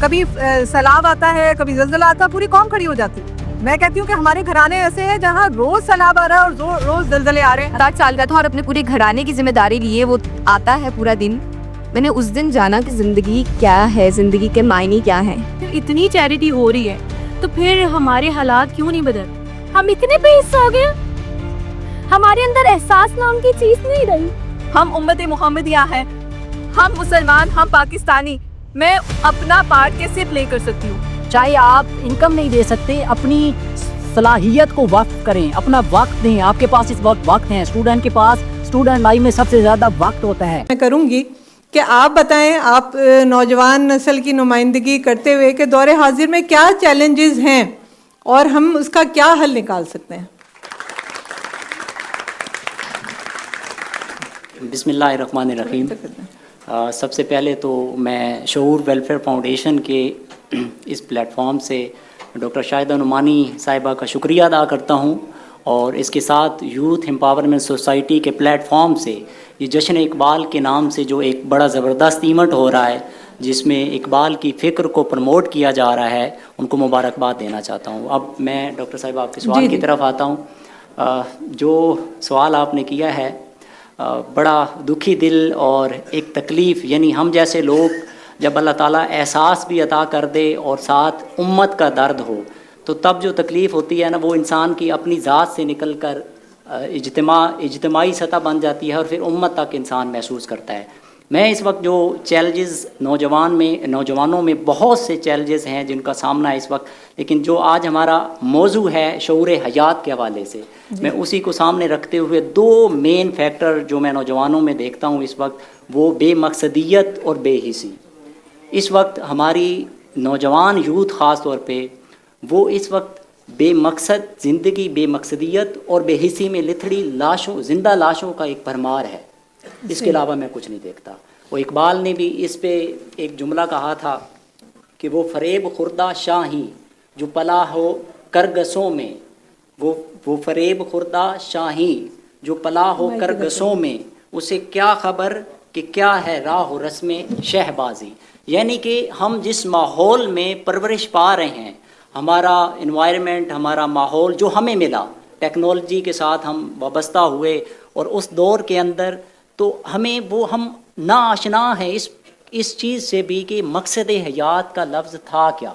کبھی سیلاب آتا ہے، کبھی زلزلہ آتا ہے، پوری قوم کھڑی ہو جاتی ہے. میں کہتی ہوں کہ ہمارے گھرانے ایسے ہیں جہاں روز سیلاب آ رہا ہے اور روز زلزلے آ رہے ہیں. 60 سال کا تھا اور اپنے پورے گھرانے کی ذمہ داری لیے وہ آتا ہے پورا دن. میں نے اس دن جانا کہ زندگی کیا ہے، زندگی کے معنی کیا ہیں. اتنی چیریٹی ہو رہی ہے تو پھر ہمارے حالات کیوں نہیں بدل؟ ہم اتنے بے حصہ ہو گئے، ہمارے اندر احساس نام کی چیز نہیں رہی. ہم امت محمدیہ ہیں، ہم مسلمان، ہم پاکستانی. میں اپنا پارٹ کیسے پلے کر سکتی ہوں؟ چاہے آپ انکم نہیں دے سکتے، اپنی صلاحیت کو وقف کریں، اپنا وقت دیں. آپ کے پاس اس وقت وقت ہے، اسٹوڈنٹ کے پاس اسٹوڈنٹ لائف میں سب سے زیادہ وقت ہوتا ہے. میں کروں گی کہ آپ بتائیں، آپ نوجوان نسل کی نمائندگی کرتے ہوئے کہ دور حاضر میں کیا چیلنجز ہیں اور ہم اس کا کیا حل نکال سکتے ہیں. بسم اللہ الرحمن الرحیم. سب سے پہلے تو میں شعور ویلفیئر فاؤنڈیشن کے اس پلیٹ فارم سے ڈاکٹر شاہدہ نعمانی صاحبہ کا شکریہ ادا کرتا ہوں، اور اس کے ساتھ یوتھ امپاورمنٹ سوسائٹی کے پلیٹ فارم سے یہ جشن اقبال کے نام سے جو ایک بڑا زبردست ایونٹ ہو رہا ہے جس میں اقبال کی فکر کو پروموٹ کیا جا رہا ہے، ان کو مبارکباد دینا چاہتا ہوں. اب میں ڈاکٹر صاحبہ آپ کے سوال کی طرف آتا ہوں. جو سوال آپ نے کیا ہے بڑا دکھی دل اور ایک تکلیف، یعنی ہم جیسے لوگ جب اللہ تعالیٰ احساس بھی عطا کر دے اور ساتھ امت کا درد ہو تو تب جو تکلیف ہوتی ہے نا، وہ انسان کی اپنی ذات سے نکل کر اجتماعی سطح بن جاتی ہے اور پھر امت تک انسان محسوس کرتا ہے. میں اس وقت جو چیلنجز نوجوانوں میں بہت سے چیلنجز ہیں جن کا سامنا ہے اس وقت، لیکن جو آج ہمارا موضوع ہے شعور حیات کے حوالے سے میں اسی کو سامنے رکھتے ہوئے دو مین فیکٹر جو میں نوجوانوں میں دیکھتا ہوں اس وقت، وہ بے مقصدیت اور بے حسی. اس وقت ہماری نوجوان یوتھ خاص طور پہ وہ اس وقت بے مقصد زندگی، بے مقصدیت اور بے حسی میں لتھڑی زندہ لاشوں کا ایک بھرمار ہے. اس کے علاوہ میں کچھ نہیں دیکھتا. وہ اقبال نے بھی اس پہ ایک جملہ کہا تھا کہ وہ فریب خوردہ شاہی جو پلا ہو کرگسوں میں، وہ فریب خوردہ شاہی جو پلا ہو کرگسوں میں، اسے کیا خبر کہ کیا ہے راہ و رسم شہبازی. یعنی کہ ہم جس ماحول میں پرورش پا رہے ہیں، ہمارا انوائرمنٹ، ہمارا ماحول جو ہمیں ملا، ٹیکنالوجی کے ساتھ ہم وابستہ ہوئے اور اس دور کے اندر تو ہم ناآشنا ہیں اس چیز سے بھی کہ مقصد حیات کا لفظ تھا کیا.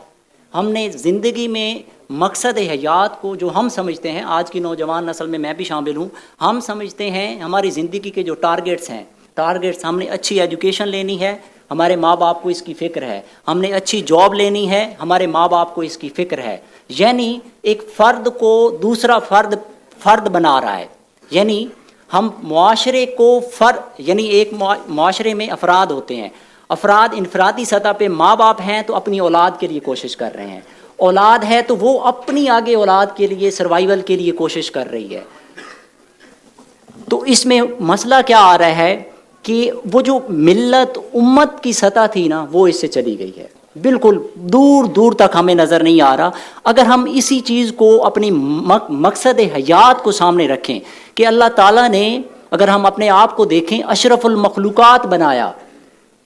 ہم نے زندگی میں مقصد حیات کو جو ہم سمجھتے ہیں، آج کی نوجوان نسل میں بھی شامل ہوں، ہم سمجھتے ہیں ہماری زندگی کے جو ٹارگیٹس ہیں، ہم نے اچھی ایجوکیشن لینی ہے، ہمارے ماں باپ کو اس کی فکر ہے. ہم نے اچھی جاب لینی ہے، ہمارے ماں باپ کو اس کی فکر ہے. یعنی ایک فرد کو دوسرا فرد بنا رہا ہے. یعنی ہم معاشرے کو یعنی ایک معاشرے میں افراد ہوتے ہیں، افراد انفرادی سطح پہ ماں باپ ہیں تو اپنی اولاد کے لیے کوشش کر رہے ہیں، اولاد ہے تو وہ اپنی آگے اولاد کے لیے سروائیول کے لیے کوشش کر رہی ہے. تو اس میں مسئلہ کیا آ رہا ہے کہ وہ جو ملت امت کی سطح تھی نا، وہ اس سے چلی گئی ہے، بالکل دور دور تک ہمیں نظر نہیں آ رہا. اگر ہم اسی چیز کو اپنی مقصد حیات کو سامنے رکھیں کہ اللہ تعالیٰ نے، اگر ہم اپنے آپ کو دیکھیں، اشرف المخلوقات بنایا،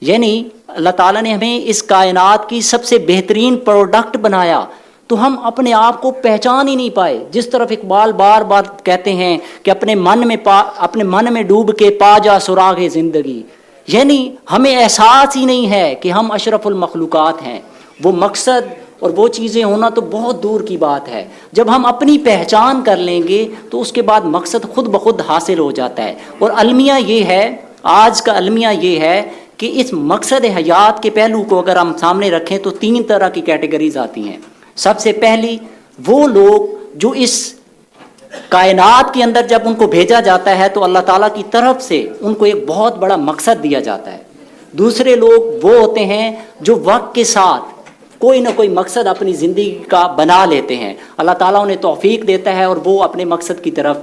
یعنی اللہ تعالیٰ نے ہمیں اس کائنات کی سب سے بہترین پروڈکٹ بنایا، تو ہم اپنے آپ کو پہچان ہی نہیں پائے. جس طرف اقبال بار بار کہتے ہیں کہ اپنے من میں ڈوب کے پا جا سراغ زندگی. یعنی ہمیں احساس ہی نہیں ہے کہ ہم اشرف المخلوقات ہیں. وہ مقصد اور وہ چیزیں ہونا تو بہت دور کی بات ہے. جب ہم اپنی پہچان کر لیں گے تو اس کے بعد مقصد خود بخود حاصل ہو جاتا ہے. اور المیہ یہ ہے، آج کا المیہ یہ ہے کہ اس مقصد حیات کے پہلو کو اگر ہم سامنے رکھیں تو 3 طرح کی کیٹیگریز آتی ہیں. سب سے پہلی وہ لوگ جو اس کائنات کے اندر جب ان کو بھیجا جاتا ہے تو اللہ تعالیٰ کی طرف سے ان کو ایک بہت بڑا مقصد دیا جاتا ہے. دوسرے لوگ وہ ہوتے ہیں جو وقت کے ساتھ کوئی نہ کوئی مقصد اپنی زندگی کا بنا لیتے ہیں، اللہ تعالیٰ انہیں توفیق دیتا ہے اور وہ اپنے مقصد کی طرف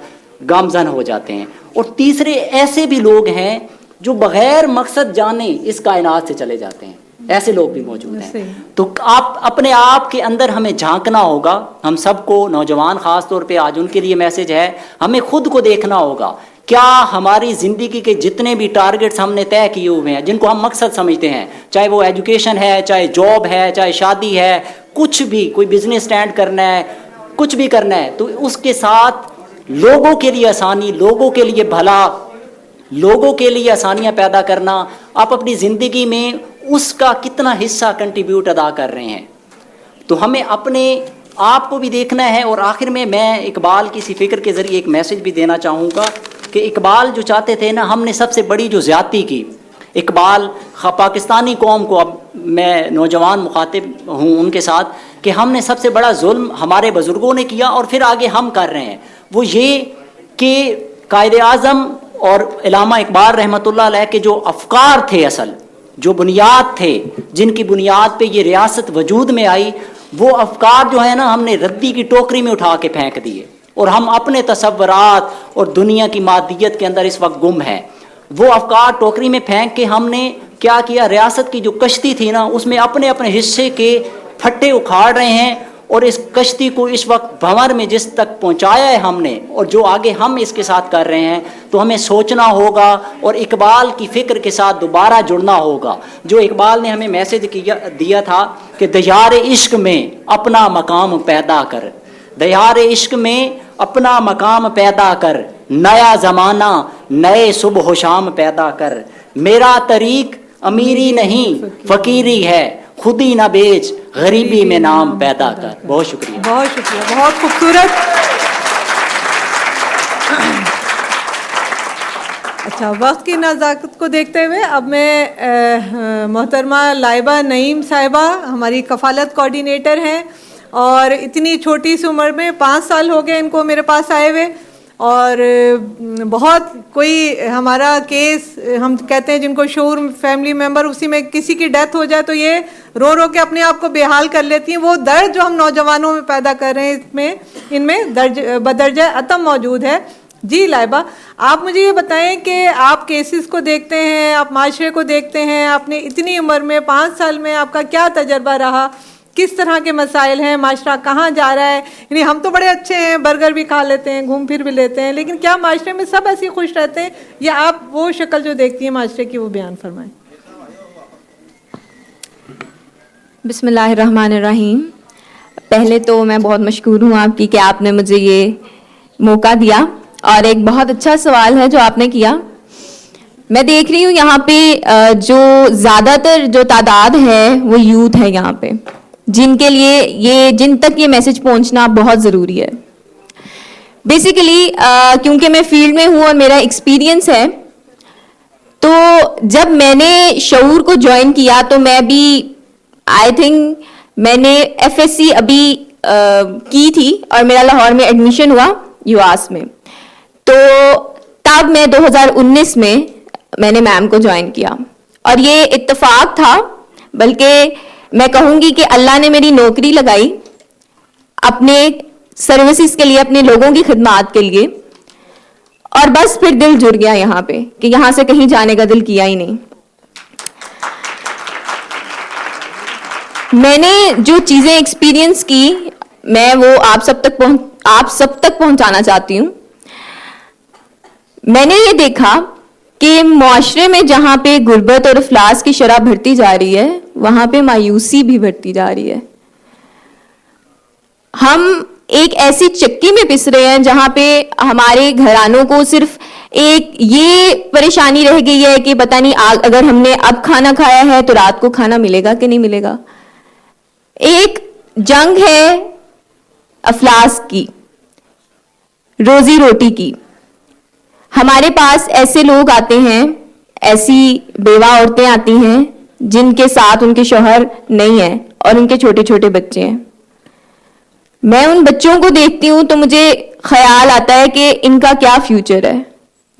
گامزن ہو جاتے ہیں. اور تیسرے ایسے بھی لوگ ہیں جو بغیر مقصد جانے اس کائنات سے چلے جاتے ہیں. ایسے لوگ بھی موجود ہیں. تو آپ اپنے آپ کے اندر ہمیں جھانکنا ہوگا. ہم سب کو، نوجوان خاص طور پہ آج ان کے لیے میسج ہے، ہمیں خود کو دیکھنا ہوگا کیا ہماری زندگی کے جتنے بھی ٹارگٹس ہم نے طے کیے ہوئے ہیں، جن کو ہم مقصد سمجھتے ہیں، چاہے وہ ایجوکیشن ہے، چاہے جاب ہے، چاہے شادی ہے، کچھ بھی، کوئی بزنس اسٹارٹ کرنا ہے، کچھ بھی کرنا ہے، تو اس کے ساتھ لوگوں کے لیے آسانی، لوگوں کے لیے بھلا، لوگوں کے لیے آسانیاں پیدا کرنا، آپ اپنی زندگی میں اس کا کتنا حصہ کنٹریبیوٹ ادا کر رہے ہیں. تو ہمیں اپنے آپ کو بھی دیکھنا ہے. اور آخر میں اقبال کی اسی فکر کے ذریعے ایک میسج بھی دینا چاہوں گا کہ اقبال جو چاہتے تھے نا، ہم نے سب سے بڑی جو زیادتی کی، اقبال پاکستانی قوم کو، اب میں نوجوان مخاطب ہوں ان کے ساتھ، کہ ہم نے سب سے بڑا ظلم ہمارے بزرگوں نے کیا اور پھر آگے ہم کر رہے ہیں، وہ یہ کہ قائد اعظم اور علامہ اقبال رحمۃ اللہ علیہ کے جو افکار تھے، اصل جو بنیاد تھے، جن کی بنیاد پہ یہ ریاست وجود میں آئی، وہ افکار جو ہے نا، ہم نے ردی کی ٹوکری میں اٹھا کے پھینک دیے، اور ہم اپنے تصورات اور دنیا کی مادیت کے اندر اس وقت گم ہیں. وہ افکار ٹوکری میں پھینک کے ہم نے کیا کیا، ریاست کی جو کشتی تھی نا، اس میں اپنے اپنے حصے کے پھٹے اکھاڑ رہے ہیں، اور اس کشتی کو اس وقت بھنور میں جس تک پہنچایا ہے ہم نے، اور جو آگے ہم اس کے ساتھ کر رہے ہیں، تو ہمیں سوچنا ہوگا اور اقبال کی فکر کے ساتھ دوبارہ جڑنا ہوگا. جو اقبال نے ہمیں میسج دیا تھا کہ دیار عشق میں اپنا مقام پیدا کر، دیار عشق میں اپنا مقام پیدا کر، نیا زمانہ نئے صبح و شام پیدا کر، میرا طریق امیری نہیں فقیری ہے، خودی نہ بیچ غریبی میں نام پیدا کر. بہت شکریہ. بہت شکریہ، بہت خوبصورت. اچھا، وقت کی نزاکت کو دیکھتے ہوئے اب میں محترمہ لائبہ نعیم صاحبہ، ہماری کفالت کوآرڈینیٹر ہیں، اور اتنی چھوٹی سی عمر میں 5 سال ہو گئے ان کو میرے پاس آئے ہوئے، اور بہت کوئی ہمارا کیس ہم کہتے ہیں جن کو شعور فیملی ممبر، اسی میں کسی کی ڈیتھ ہو جائے تو یہ رو رو کے اپنے آپ کو بے حال کر لیتی ہیں. وہ درد جو ہم نوجوانوں میں پیدا کر رہے ہیں ان میں بدرجہ عتم موجود ہے. جی لائبہ، آپ مجھے یہ بتائیں کہ آپ کیسز کو دیکھتے ہیں، آپ معاشرے کو دیکھتے ہیں، آپ نے اتنی عمر میں 5 سال میں آپ کا کیا تجربہ رہا، کس طرح کے مسائل ہیں، معاشرہ کہاں جا رہا ہے؟ یعنی ہم تو بڑے اچھے ہیں، برگر بھی کھا لیتے ہیں، گھوم پھر بھی لیتے ہیں، لیکن کیا معاشرے میں سب ایسے خوش رہتے ہیں، یا آپ وہ شکل جو دیکھتی ہیں معاشرے کی وہ بیان فرمائیں. بسم اللہ الرحمن الرحیم. پہلے تو میں بہت مشکور ہوں آپ کی کہ آپ نے مجھے یہ موقع دیا، اور ایک بہت اچھا سوال ہے جو آپ نے کیا. میں دیکھ رہی ہوں یہاں پہ جو زیادہ تر جو تعداد ہے وہ یوتھ ہے یہاں پہ، جن کے لیے جن تک یہ میسج پہنچنا بہت ضروری ہے. بیسیکلی کیونکہ میں فیلڈ میں ہوں اور میرا ایکسپیرینس ہے، تو جب میں نے شعور کو جوائن کیا تو میں بھی آئی تھنک میں نے FSC ابھی کی تھی، اور میرا لاہور میں ایڈمیشن ہوا UAS میں. تو تب میں 2019 میں نے میم کو جوائن کیا، اور یہ اتفاق تھا، بلکہ میں کہوں گی کہ اللہ نے میری نوکری لگائی اپنے سروسز کے لیے، اپنے لوگوں کی خدمات کے لیے، اور بس پھر دل جڑ گیا یہاں پہ کہ یہاں سے کہیں جانے کا دل کیا ہی نہیں. میں نے جو چیزیں ایکسپیرینس کی میں وہ آپ سب تک پہنچانا چاہتی ہوں. میں نے یہ دیکھا کہ معاشرے میں جہاں پہ غربت اور افلاس کی شرح بڑھتی جا رہی ہے، وہاں پہ مایوسی بھی بڑھتی جا رہی ہے. ہم ایک ایسی چکی میں پس رہے ہیں جہاں پہ ہمارے گھرانوں کو صرف ایک یہ پریشانی رہ گئی ہے کہ پتہ نہیں اگر ہم نے اب کھانا کھایا ہے تو رات کو کھانا ملے گا کہ نہیں ملے گا. ایک جنگ ہے افلاس کی، روزی روٹی کی. ہمارے پاس ایسے لوگ آتے ہیں، ایسی بیوہ عورتیں آتی ہیں جن کے ساتھ ان کے شوہر نہیں ہیں اور ان کے چھوٹے چھوٹے بچے ہیں. میں ان بچوں کو دیکھتی ہوں تو مجھے خیال آتا ہے کہ ان کا کیا فیوچر ہے.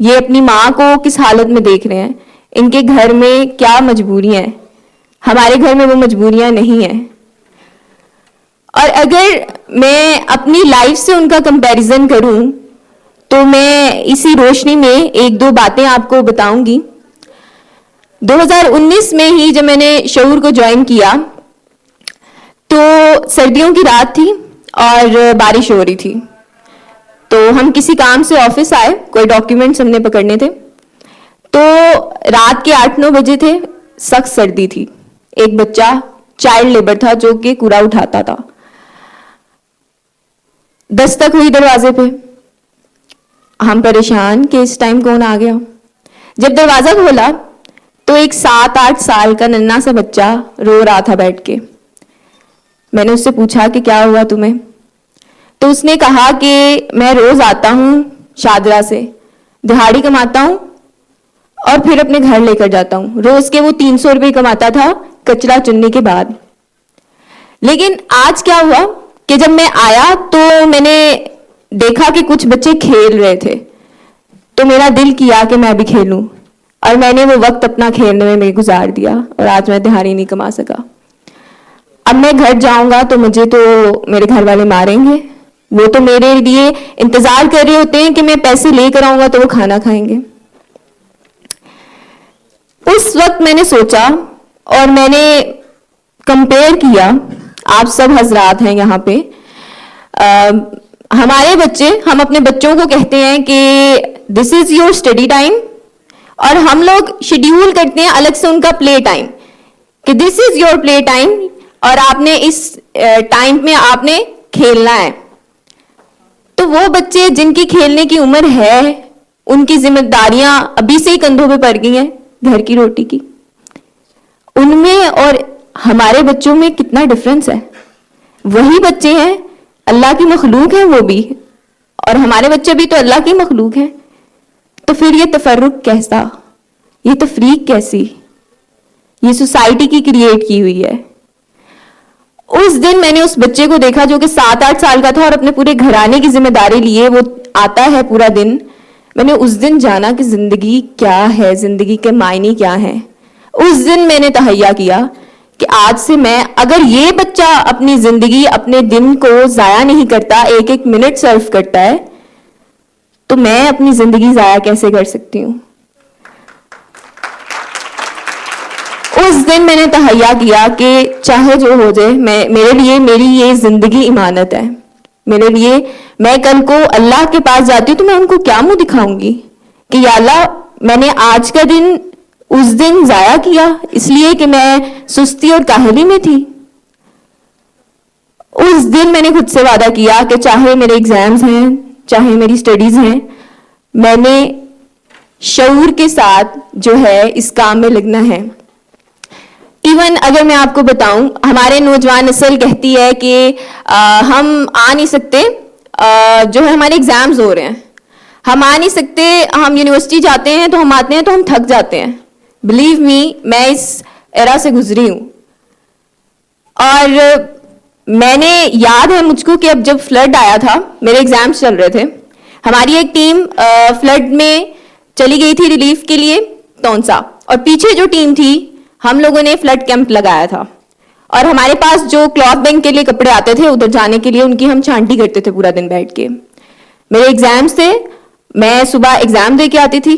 یہ اپنی ماں کو کس حالت میں دیکھ رہے ہیں، ان کے گھر میں کیا مجبوریاں ہیں. ہمارے گھر میں وہ مجبوریاں نہیں ہیں. اور اگر میں اپنی لائف سے ان کا کمپیریزن کروں تو میں اسی روشنی میں 1-2 باتیں آپ کو بتاؤں گی. 2019 میں ہی جب میں نے شعور کو جوائن کیا تو سردیوں کی رات تھی اور بارش ہو رہی تھی. تو ہم کسی کام سے آفس آئے, کوئی ڈاکیومنٹس ہم نے پکڑنے تھے, تو رات کے 8-9 بجے تھے, سخت سردی تھی, ایک بچہ چائلڈ لیبر تھا جو کہ کوڑا اٹھاتا تھا. دستک ہوئی دروازے پہ, ہم پریشان کہ اس ٹائم کون آ گیا. جب دروازہ کھولا تو ایک 7-8 سال کا ننھا سا بچہ رو رہا تھا بیٹھ کے. میں نے اس سے پوچھا کہ کیا ہوا تمہیں, تو اس نے کہا کہ میں روز آتا ہوں شادرہ سے, دہاڑی کماتا ہوں اور پھر اپنے گھر لے کر جاتا ہوں. روز کے وہ 300 روپے کماتا تھا کچرا چننے کے بعد. لیکن آج کیا ہوا کہ جب میں آیا تو میں نے دیکھا کہ کچھ بچے کھیل رہے تھے, تو میرا دل کیا کہ میں بھی کھیلوں, اور میں نے وہ وقت اپنا کھیلنے میں گزار دیا, اور آج میں دہاڑی نہیں کما سکا. اب میں گھر جاؤں گا تو مجھے تو میرے گھر والے ماریں گے, وہ تو میرے لیے انتظار کر رہے ہوتے ہیں کہ میں پیسے لے کر آؤں گا تو وہ کھانا کھائیں گے. اس وقت میں نے سوچا اور میں نے کمپیئر کیا, آپ سب حضرات ہیں یہاں پہ, ہمارے بچے, ہم اپنے بچوں کو کہتے ہیں کہ دس از یور اسٹڈی ٹائم, اور ہم لوگ شیڈیول کرتے ہیں الگ سے ان کا پلے ٹائم کہ دس از یور پلے ٹائم, اور آپ نے اس ٹائم میں آپ نے کھیلنا ہے. تو وہ بچے جن کی کھیلنے کی عمر ہے, ان کی ذمہ داریاں ابھی سے ہی کندھوں پہ پڑ گئی ہیں گھر کی روٹی کی, ان میں اور ہمارے بچوں میں کتنا ڈفرنس ہے. وہی بچے ہیں, اللہ کی مخلوق ہیں وہ بھی, اور ہمارے بچے بھی تو اللہ کی مخلوق ہیں. تو پھر یہ تفرق کیسا, یہ تفریق کیسی, یہ سوسائٹی کی کریٹ کی ہوئی ہے. اس دن میں نے اس بچے کو دیکھا جو کہ 7-8 سال کا تھا اور اپنے پورے گھرانے کی ذمہ داری لیے وہ آتا ہے پورا دن. میں نے اس دن جانا کہ زندگی کیا ہے, زندگی کے معنی کیا ہیں. اس دن میں نے تہیہ کیا کہ آج سے میں, اگر یہ بچہ اپنی زندگی اپنے دن کو ضائع نہیں کرتا, 1-1 منٹ صرف کرتا ہے, تو میں اپنی زندگی ضائع کیسے کر سکتی ہوں. اس دن میں نے تہیہ کیا کہ چاہے جو ہو جائے, میرے لیے میری یہ زندگی امانت ہے. میرے لیے, میں کل کو اللہ کے پاس جاتی ہوں تو میں ان کو کیا منہ دکھاؤں گی کہ یا اللہ میں نے آج کا دن اس دن ضائع کیا اس لیے کہ میں سستی اور کاہلی میں تھی. اس دن میں نے خود سے وعدہ کیا کہ چاہے میرے ایگزامز ہیں, چاہے میری سٹڈیز ہیں, میں نے شعور کے ساتھ جو ہے اس کام میں لگنا ہے. ایون اگر میں آپ کو بتاؤں, ہمارے نوجوان نسل کہتی ہے کہ ہم آ نہیں سکتے, جو ہے ہمارے ایگزامز ہو رہے ہیں, ہم آ نہیں سکتے, ہم یونیورسٹی جاتے ہیں تو ہم آتے ہیں تو ہم تھک جاتے ہیں. بلیو می, میں اس ایرا سے گزری ہوں, اور میں نے یاد ہے مجھ کو کہ اب جب فلڈ آیا تھا, میرے ایگزامز چل رہے تھے, ہماری ایک ٹیم فلڈ میں چلی گئی تھی ریلیف کے لیے تونسا, اور پیچھے جو ٹیم تھی ہم لوگوں نے فلڈ کیمپ لگایا تھا, اور ہمارے پاس جو کلاتھ بینک کے لیے کپڑے آتے تھے ادھر جانے کے لیے, ان کی ہم چھانٹی کرتے تھے پورا دن بیٹھ کے. میرے ایگزامز تھے, میں صبح ایگزام دے کے آتی تھی,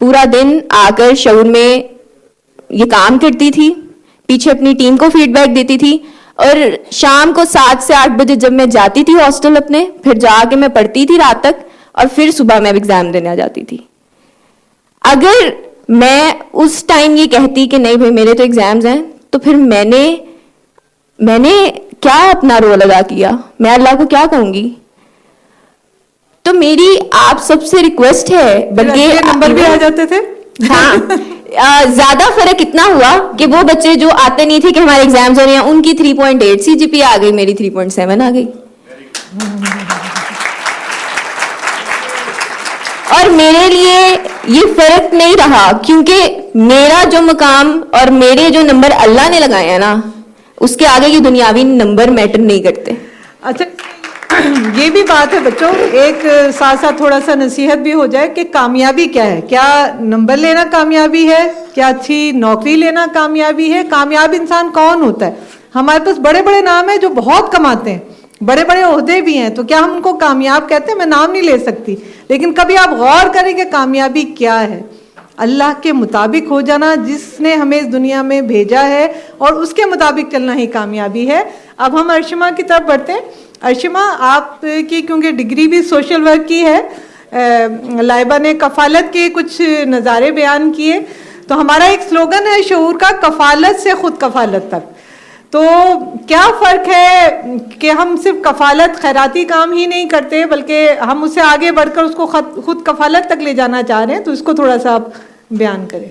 پورا دن آ کر شعور میں یہ کام کرتی تھی, پیچھے اپنی ٹیم کو فیڈ بیک دیتی تھی, اور شام کو 7 سے 8 بجے جب میں جاتی تھی ہاسٹل اپنے, پھر جا کے میں پڑھتی تھی رات تک, اور پھر صبح میں ایگزام دینے آ جاتی تھی. اگر میں اس ٹائم یہ کہتی کہ نہیں بھائی میرے تو ایگزامز ہیں, تو پھر میں نے کیا اپنا رول ادا کیا, میں اللہ کو کیا کہوں گی. تو میری آپ سب سے ریکویسٹ ہے, بلکہ نمبر بھی آ جاتے تھے. ہاں, زیادہ فرق اتنا ہوا کہ وہ بچے جو آتے نہیں تھے کہ ہمارے ایگزامز ہو رہے ہیں, ان کی 3.8 CGPA آ گئی, میری 3.7 آ گئی. اور میرے لیے یہ فرق نہیں رہا, کیونکہ میرا جو مقام اور میرے جو نمبر اللہ نے لگائے ہیں نا, اس کے آگے یہ دنیاوی نمبر میٹر نہیں کرتے. اچھا, یہ بھی بات ہے بچوں, ایک ساتھ ساتھ تھوڑا سا نصیحت بھی ہو جائے کہ کامیابی کیا ہے. کیا نمبر لینا کامیابی ہے, کیا اچھی نوکری لینا کامیابی ہے. کامیاب انسان کون ہوتا ہے؟ ہمارے پاس بڑے بڑے نام ہیں جو بہت کماتے ہیں, بڑے بڑے عہدے بھی ہیں, تو کیا ہم ان کو کامیاب کہتے ہیں؟ میں نام نہیں لے سکتی, لیکن کبھی آپ غور کریں کہ کامیابی کیا ہے. اللہ کے مطابق ہو جانا, جس نے ہمیں اس دنیا میں بھیجا ہے اور اس کے مطابق چلنا ہی کامیابی ہے. اب ہم ارشما کی طرف بڑھتے ہیں. ارشما, آپ کی کیونکہ ڈگری بھی سوشل ورک کی ہے, لائبہ نے کفالت کے کچھ نظارے بیان کیے, تو ہمارا ایک سلوگن ہے شعور کا, کفالت سے خود کفالت تک. تو کیا فرق ہے کہ ہم صرف کفالت خیراتی کام ہی نہیں کرتے بلکہ ہم اس سے آگے بڑھ کر اس کو خود کفالت تک لے جانا چاہ رہے ہیں, تو اس کو تھوڑا سا آپ بیان کریں.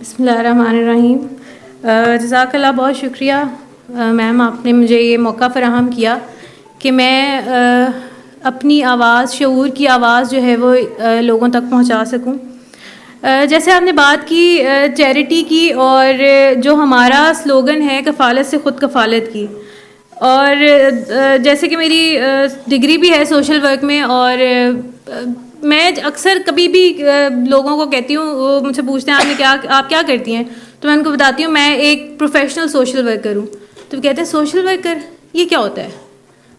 بسم اللہ الرحمن الرحیم. جزاک اللہ, بہت شکریہ میم, آپ نے مجھے یہ موقع فراہم کیا کہ میں اپنی آواز, شعور کی آواز جو ہے وہ لوگوں تک پہنچا سکوں. جیسے آپ نے بات کی چیریٹی کی, اور جو ہمارا سلوگن ہے کفالت سے خود کفالت کی, اور جیسے کہ میری ڈگری بھی ہے سوشل ورک میں, اور میں اکثر کبھی بھی لوگوں کو کہتی ہوں, وہ مجھ سے پوچھتے ہیں آپ کیا کرتی ہیں, تو میں ان کو بتاتی ہوں میں ایک پروفیشنل سوشل ورکر ہوں. تو وہ کہتے ہیں سوشل ورکر یہ کیا ہوتا ہے,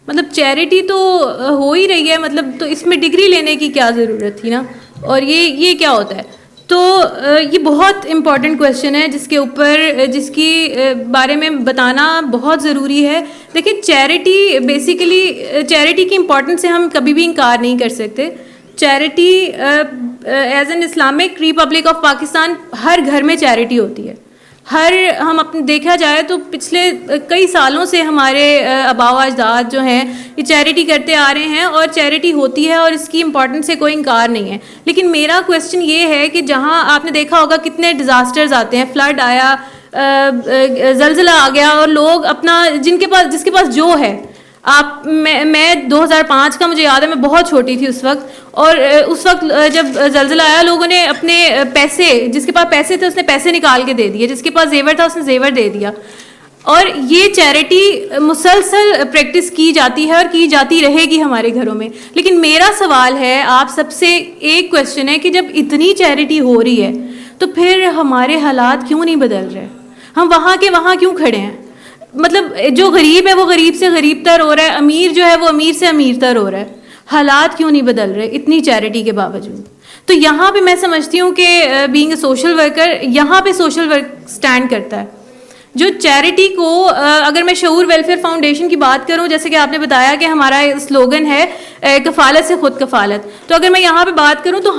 مطلب چیریٹی تو ہو ہی رہی ہے, مطلب تو اس میں ڈگری لینے کی کیا ضرورت تھی نا, اور یہ کیا ہوتا ہے. تو یہ بہت امپورٹنٹ کویشچن ہے جس کی بارے میں بتانا بہت ضروری ہے. دیکھیں, چیریٹی بیسیکلی چیریٹی کی امپورٹنس سے ہم کبھی بھی انکار نہیں کر سکتے. Charity as an Islamic Republic of Pakistan ہر گھر میں چیریٹی ہوتی ہے. ہم اپنے دیکھا جائے تو پچھلے کئی سالوں سے ہمارے آباء و اجداد جو ہیں یہ چیریٹی کرتے آ رہے ہیں, اور چیریٹی ہوتی ہے, اور اس کی امپورٹنس سے کوئی انکار نہیں ہے. لیکن میرا کویشچن یہ ہے کہ جہاں آپ نے دیکھا ہوگا کتنے ڈیزاسٹرز آتے ہیں, فلڈ آیا, زلزلہ آ گیا, اور لوگ اپنا جس کے پاس جو ہے, میں 2005 کا مجھے یاد ہے, میں بہت چھوٹی تھی اس وقت, اور اس وقت جب زلزلہ آیا لوگوں نے اپنے پیسے, جس کے پاس پیسے تھے اس نے پیسے نکال کے دے دیے, جس کے پاس زیور تھا اس نے زیور دے دیا. اور یہ چیریٹی مسلسل پریکٹس کی جاتی ہے اور کی جاتی رہے گی ہمارے گھروں میں. لیکن میرا سوال ہے آپ سب سے, ایک کویشچن ہے کہ جب اتنی چیریٹی ہو رہی ہے تو پھر ہمارے حالات کیوں نہیں بدل رہے, ہم وہاں کے وہاں کیوں کھڑے ہیں. مطلب جو غریب ہے وہ غریب سے غریب تر ہو رہا ہے, امیر جو ہے وہ امیر سے امیر تر ہو رہا ہے, حالات کیوں نہیں بدل رہے اتنی چیریٹی کے باوجود. تو یہاں پہ میں سمجھتی ہوں کہ بینگ اے سوشل ورکر, یہاں پہ سوشل ورک سٹینڈ کرتا ہے. جو چیریٹی کو, اگر میں شعور ویلفیئر فاؤنڈیشن کی بات کروں, جیسے کہ آپ نے بتایا کہ ہمارا سلوگن ہے کفالت سے خود کفالت, تو اگر میں یہاں پہ بات کروں تو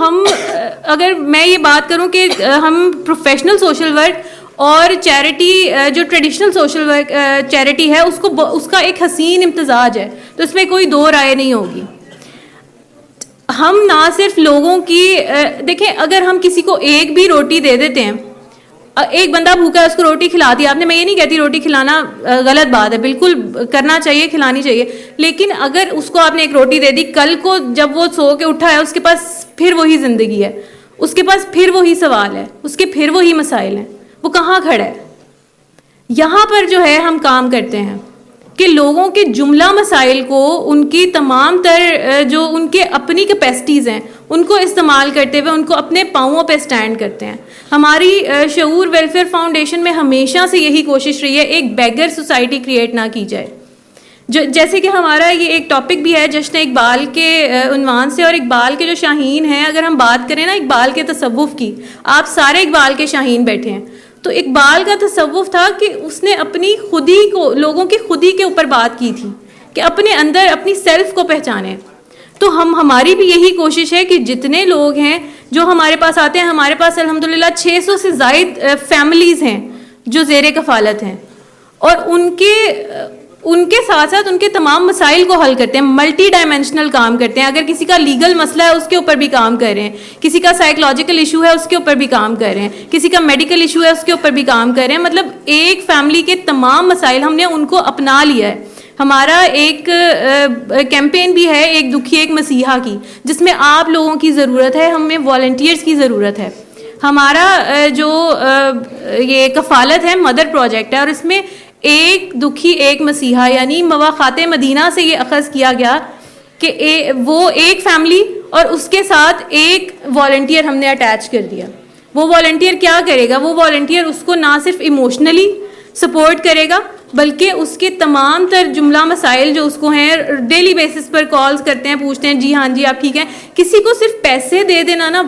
اگر میں یہ بات کروں کہ ہم پروفیشنل سوشل ورک اور چیریٹی, جو ٹریڈیشنل سوشل ورک چیریٹی ہے, اس کا ایک حسین امتزاج ہے, تو اس میں کوئی دو رائے نہیں ہوگی. ہم نہ صرف لوگوں کی, دیکھیں اگر ہم کسی کو ایک بھی روٹی دے دیتے ہیں, ایک بندہ بھوکا ہے اس کو روٹی کھلا دی آپ نے, میں یہ نہیں کہتی روٹی کھلانا غلط بات ہے, بالکل کرنا چاہیے, کھلانی چاہیے, لیکن اگر اس کو آپ نے ایک روٹی دے دی, کل کو جب وہ سو کے اٹھا ہے اس کے پاس پھر وہی زندگی ہے, اس کے پاس پھر وہی سوال ہے, اس کے پھر وہی مسائل ہیں, وہ کہاں کھڑا ہے. یہاں پر جو ہے ہم کام کرتے ہیں کہ لوگوں کے جملہ مسائل کو, ان کی تمام تر جو ان کے اپنی کیپیسٹیز ہیں ان کو استعمال کرتے ہوئے ان کو اپنے پاؤں پہ سٹینڈ کرتے ہیں. ہماری شعور ویلفیئر فاؤنڈیشن میں ہمیشہ سے یہی کوشش رہی ہے ایک بیگر سوسائٹی کریٹ نہ کی جائے. جیسے کہ ہمارا یہ ایک ٹاپک بھی ہے جشن اقبال کے عنوان سے, اور اقبال کے جو شاہین ہیں, اگر ہم بات کریں نا اقبال کے تصوف کی, آپ سارے اقبال کے شاہین بیٹھے ہیں, تو اقبال کا تصوف تھا کہ اس نے اپنی خودی کو, لوگوں کی خودی کے اوپر بات کی تھی کہ اپنے اندر اپنی سیلف کو پہچانیں. تو ہماری بھی یہی کوشش ہے کہ جتنے لوگ ہیں جو ہمارے پاس آتے ہیں, ہمارے پاس الحمدللہ 600 سے زائد فیملیز ہیں جو زیر کفالت ہیں, اور ان کے ساتھ ساتھ ان کے تمام مسائل کو حل کرتے ہیں, ملٹی ڈائمینشنل کام کرتے ہیں. اگر کسی کا لیگل مسئلہ ہے اس کے اوپر بھی کام کر رہے ہیں, کسی کا سائیکولوجیکل ایشو ہے اس کے اوپر بھی کام کر رہے ہیں, کسی کا میڈیکل ایشو ہے اس کے اوپر بھی کام کر رہے ہیں. مطلب ایک فیملی کے تمام مسائل ہم نے ان کو اپنا لیا ہے. ہمارا ایک کیمپین بھی ہے ایک دکھی ایک مسیحا کی, جس میں آپ لوگوں کی ضرورت ہے, ہمیں والنٹیئرس کی ضرورت ہے. ہمارا جو یہ کفالت ہے مدر پروجیکٹ ہے, اور اس میں ایک دکھی ایک مسیحا یعنی مواخات مدینہ سے یہ اخذ کیا گیا کہ وہ ایک فیملی اور اس کے ساتھ ایک والنٹیئر ہم نے اٹیچ کر دیا. وہ والنٹیئر کیا کرے گا, وہ والنٹیئر اس کو نہ صرف ایموشنلی سپورٹ کرے گا بلکہ اس کے تمام تر جملہ مسائل جو اس کو ہیں ڈیلی بیسس پر کالز کرتے ہیں, پوچھتے ہیں جی ہاں جی آپ ٹھیک ہیں. کسی کو صرف پیسے دے دینا نا,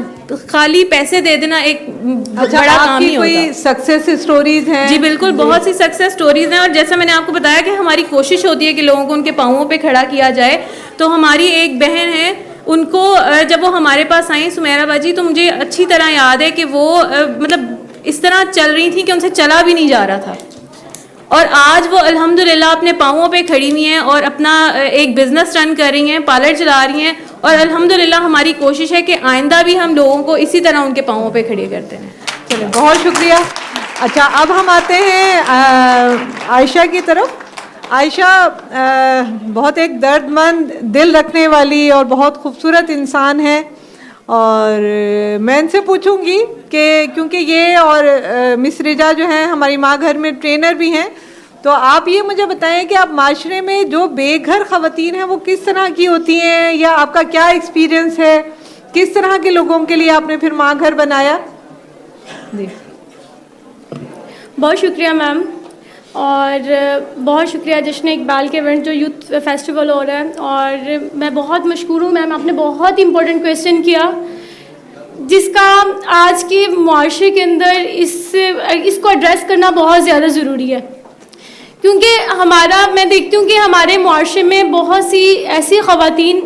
خالی پیسے دے دینا ایک بڑا کام نہیں ہوتا. کوئی سکسیس اسٹوریز ہیں؟ جی بالکل, بہت سی سکسیس اسٹوریز ہیں, اور جیسا میں نے آپ کو بتایا کہ ہماری کوشش ہوتی ہے کہ لوگوں کو ان کے پاؤں پہ کھڑا کیا جائے. تو ہماری ایک بہن ہے, ان کو جب وہ ہمارے پاس آئیں سمیرا باجی, تو مجھے اچھی طرح یاد ہے کہ وہ مطلب اس طرح چل رہی تھیں کہ ان سے چلا بھی نہیں جا رہا تھا, اور آج وہ الحمدللہ اپنے پاؤں پہ کھڑی ہوئی ہیں اور اپنا ایک بزنس رن کر رہی ہیں, پارلر چلا رہی ہیں, اور الحمدللہ ہماری کوشش ہے کہ آئندہ بھی ہم لوگوں کو اسی طرح ان کے پاؤں پہ کھڑے کرتے ہیں. چلیں, بہت شکریہ. اچھا, اب ہم آتے ہیں عائشہ کی طرف. عائشہ بہت ایک درد مند دل رکھنے والی اور بہت خوبصورت انسان ہے, اور میں ان سے پوچھوں گی کہ کیونکہ یہ اور مس رجا جو ہیں ہماری ماں گھر میں ٹرینر بھی ہیں, تو آپ یہ مجھے بتائیں کہ آپ معاشرے میں جو بے گھر خواتین ہیں وہ کس طرح کی ہوتی ہیں, یا آپ کا کیا ایکسپیرینس ہے, کس طرح کے لوگوں کے لیے آپ نے پھر ماں گھر بنایا؟ جی بہت شکریہ میم, اور بہت شکریہ جشن اقبال کے ایونٹ جو یوتھ فیسٹیول ہو رہا ہے, اور میں بہت مشکور ہوں میم, آپ نے بہت امپورٹنٹ کویسچن کیا جس کا آج کے معاشرے کے اندر اس کو ایڈریس کرنا بہت زیادہ ضروری ہے. کیونکہ میں دیکھتی ہوں کہ ہمارے معاشرے میں بہت سی ایسی خواتین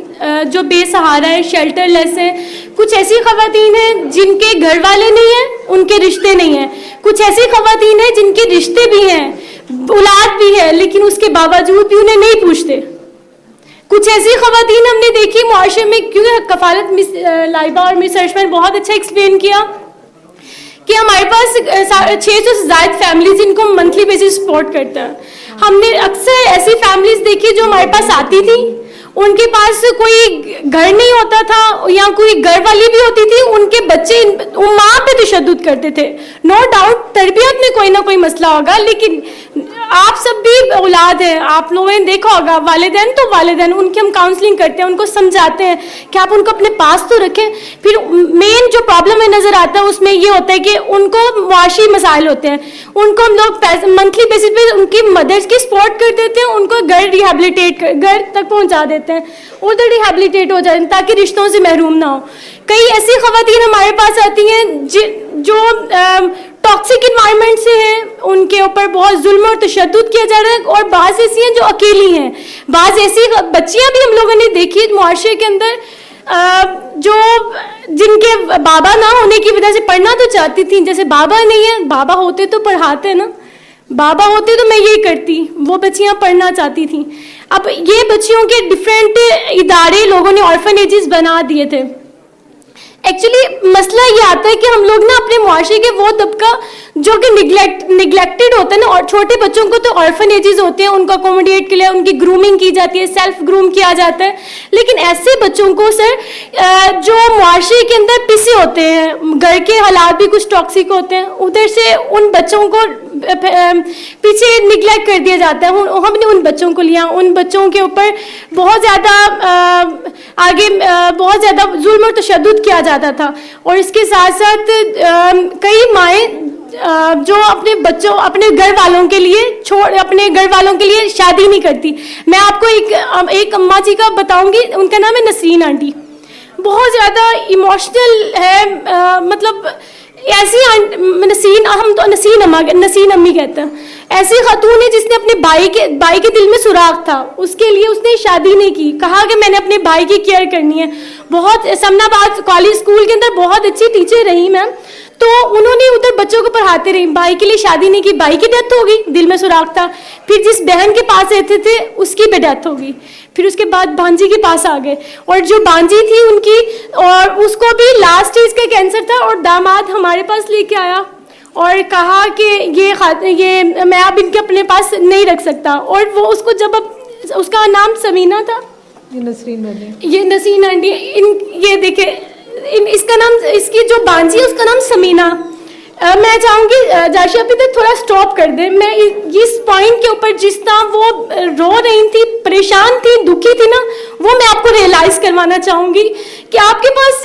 جو بے سہارا ہیں, شیلٹر لیس ہیں. کچھ ایسی خواتین ہیں جن کے گھر والے نہیں ہیں, ان کے رشتے نہیں ہیں. کچھ ایسی خواتین ہیں جن کے رشتے بھی ہیں, اولاد بھی ہے, لیکن اس کے باوجود بھی انہیں نہیں پوچھتے. کچھ ایسی خواتین ہم نے دیکھی معاشرے میں, کیونکہ کفالت مس لائبہ اور مس ارشما نے بہت اچھا ایکسپلین کیا کہ ہمارے پاس 600 سے زائد فیملیز جن کو منتھلی بیسس سپورٹ کرتا ہے. ہم نے اکثر ایسی فیملیز دیکھی جو ہمارے پاس آتی تھی, ان کے پاس کوئی گھر نہیں ہوتا تھا یا کوئی گھر والی بھی ہوتی تھی, ان کے بچے ماں پہ تشدد کرتے تھے. نو ڈاؤٹ تربیت میں کوئی نہ کوئی مسئلہ ہوگا, لیکن آپ سب بھی اولاد ہیں, آپ لوگوں نے دیکھا ہوگا والدین تو والدین, ان کی ہم کاؤنسلنگ کرتے ہیں, ان کو سمجھاتے ہیں کہ آپ ان کو اپنے پاس تو رکھیں. پھر مین جو پرابلم ہے نظر آتا ہے اس میں یہ ہوتا ہے کہ ان کو معاشی مسائل ہوتے ہیں, ان کو ہم لوگ منتھلی بیسس پہ ان کی مدرس کی سپورٹ کر دیتے ہیں, ان کو گھر تک پہنچا دیتے ہیں, ادھر ریہیبلیٹیٹ ہو جاتے ہیں تاکہ رشتوں سے محروم نہ ہو. کئی ایسی خواتین ہمارے پاس آتی ہیں جو ٹاکسک انوائرمنٹ سے ہیں, ان کے اوپر بہت ظلم اور تشدد کیا جا رہا ہے, اور بعض ایسی ہیں جو اکیلی ہیں. بعض ایسی بچیاں بھی ہم لوگوں نے دیکھی معاشرے کے اندر جو جن کے بابا نہ ہونے کی وجہ سے پڑھنا تو چاہتی تھیں, جیسے بابا نہیں ہے, بابا ہوتے تو پڑھاتے نا, بابا ہوتے تو میں یہ کرتی, وہ بچیاں پڑھنا چاہتی تھیں. اب یہ بچیوں کے ڈفرینٹ ادارے لوگوں نے آرفنیجز بنا دیے تھے. ایکچولی مسئلہ یہ آتا ہے کہ ہم لوگ نا اپنے معاشرے کے وہ طبقہ جو کہ نگلیکٹڈ ہوتا ہے نا, اور چھوٹے بچوں کو تو آرفنیجز ہوتے ہیں, ان کو اکوموڈیٹ کے لیے ان کی گرومنگ کی جاتی ہے, سیلف گروم کیا جاتا ہے. لیکن ایسے بچوں کو سر جو معاشرے کے اندر پسے ہوتے ہیں, گھر کے حالات بھی کچھ ٹاکسک ہوتے ہیں, ادھر سے ان بچوں کو پیچھے نگلیکٹ کر دیا جاتا ہے. ہم نے ان بچوں کو لیا, ان بچوں کے اوپر بہت زیادہ آگے بہت زیادہ ظلم اور تشدد کیا جاتا تھا. اور اس کے ساتھ ساتھ کئی مائیں جو اپنے بچوں اپنے گھر والوں کے لیے اپنے گھر والوں کے لیے شادی نہیں کرتی. میں آپ کو ایک اماں جی کا بتاؤں گی, ان کا نام ہے نسرین آنٹی. بہت زیادہ ایموشنل ہے, مطلب ایسی ہم تو نسین امی کہتے ہیں. ایسی خاتون ہے جس نے اپنے بھائی کے دل میں سراغ تھا, اس کے لیے اس نے شادی نہیں کی, کہا کہ میں نے اپنے بھائی کی کیئر کرنی ہے. بہت سمنا آباد کالج اسکول کے اندر بہت اچھی ٹیچر رہی میم, تو انہوں نے ادھر بچوں کو پڑھاتے رہی, بھائی کے لیے شادی نہیں کی, بھائی کی ڈیتھ ہو گئی, دل میں سراغ تھا. پھر جس بہن کے پاس رہتے تھے اس کی بھی ڈیتھ ہو گئی. پھر اس کے بعد بھانجی کے پاس آ گئے, اور جو بھانجی تھی ان کی, اور اس کو بھی لاسٹ اسٹیج کا کینسر تھا, اور داماد ہمارے پاس لے کے آیا اور کہا کہ یہ میں اب ان کے اپنے پاس نہیں رکھ سکتا. اور وہ اس کو جب اس کا نام سمینہ تھا, یہ نسرین آنٹی, یہ دیکھیں اس کا نام, اس کی جو بانجی ہے اس کا نام سمینہ. میں چاہوں گی جاشیا پہ تھوڑا سٹاپ کر دیں. میں اس پوائنٹ کے اوپر جس طرح وہ رو رہی تھی, پریشان تھی, دکھی تھی نا, وہ میں آپ کو ریئلائز کروانا چاہوں گی کہ آپ کے پاس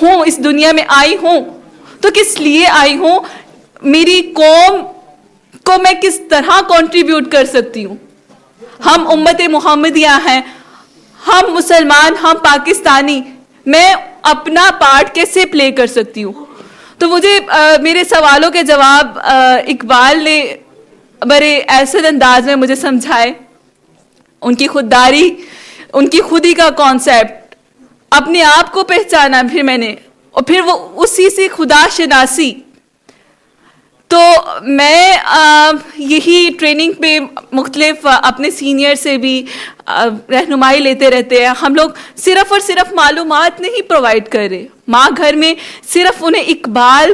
ہوں, اس دنیا میں آئی ہوں تو کس لیے آئی ہوں, میری قوم کو میں کس طرح کنٹریبیوٹ کر سکتی ہوں. ہم امت محمدیہ ہیں, ہم مسلمان, ہم پاکستانی, میں اپنا پارٹ کیسے پلے کر سکتی ہوں. تو مجھے میرے سوالوں کے جواب اقبال نے بڑے ایسے انداز میں مجھے سمجھائے. ان کی خودداری, ان کی خودی کا کانسیپٹ, اپنے آپ کو پہچانا پھر میں نے, اور پھر وہ اسی سے خدا شناسی. تو میں یہی ٹریننگ پہ مختلف اپنے سینئر سے بھی رہنمائی لیتے رہتے ہیں. ہم لوگ صرف اور صرف معلومات نہیں پرووائڈ کر رہے, ماں گھر میں صرف انہیں اقبال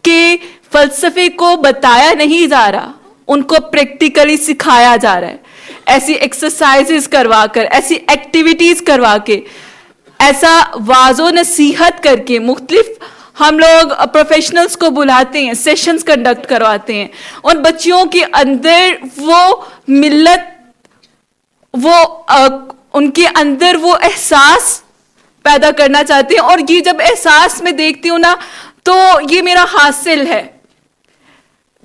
کے فلسفے کو بتایا نہیں جا رہا, ان کو پریکٹیکلی سکھایا جا رہا ہے. ایسی ایکسرسائزز کروا کر, ایسی ایکٹیویٹیز کروا کے, ایسا واعظ و نصیحت کر کے, مختلف ہم لوگ پروفیشنلز کو بلاتے ہیں, سیشنز کنڈکٹ کرواتے ہیں. ان بچیوں کے اندر وہ ملت, وہ ان کے اندر وہ احساس پیدا کرنا چاہتے ہیں. اور یہ جب احساس میں دیکھتی ہوں نا تو یہ میرا حاصل ہے.